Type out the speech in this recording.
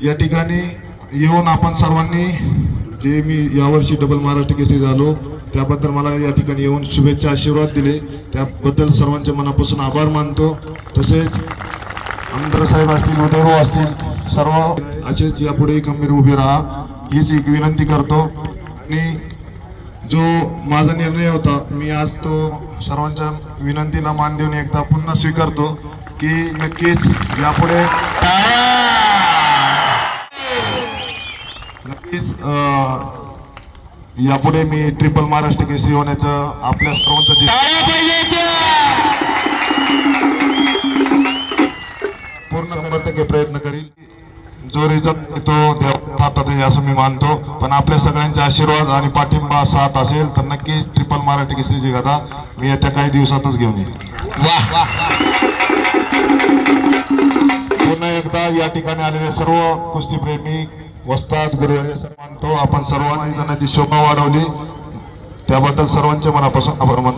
या ठिकाणी येऊन आपण सर्वांनी जे मी यावर्षी डबल महाराष्ट्र केसरी झालो त्याबद्दल मला या ठिकाणी येऊन शुभेच्छा आशीर्वाद दिले त्याबद्दल सर्वांचे मनापासून आभार मानतो। तसेच आमदार साहेब असतील उदयभाऊ असतील सर्व असेच यापुढे खंबीर उभे राहा हीच एक विनंती करतो। आणि जो माझा निर्णय होता मी आज तो सर्वांच्या विनंतीला मान देऊन एकदा पुन्हा स्वीकारतो की नक्कीच यापुढे मी ट्रिपल महाराष्ट्र केसरी होण्याचं आपल्या सर्वांचं पूर्ण 100% प्रयत्न करील। जो रिझल्ट तो हातात आहे असं मी मानतो, पण आपल्या सगळ्यांचे आशीर्वाद आणि पाठिंबा साथ असेल तर नक्कीच ट्रिपल महाराष्ट्र केसरीची गदा मी येत्या काही दिवसातच घेऊन येईल। पुन्हा एकदा या ठिकाणी आलेले सर्व कुस्तीप्रेमी वस्ताद गुरुवारी सर्वांतो आपण सर्वांनी त्यांची शोभा वाढवली त्याबद्दल सर्वांचे मनापासून आभार मानतो।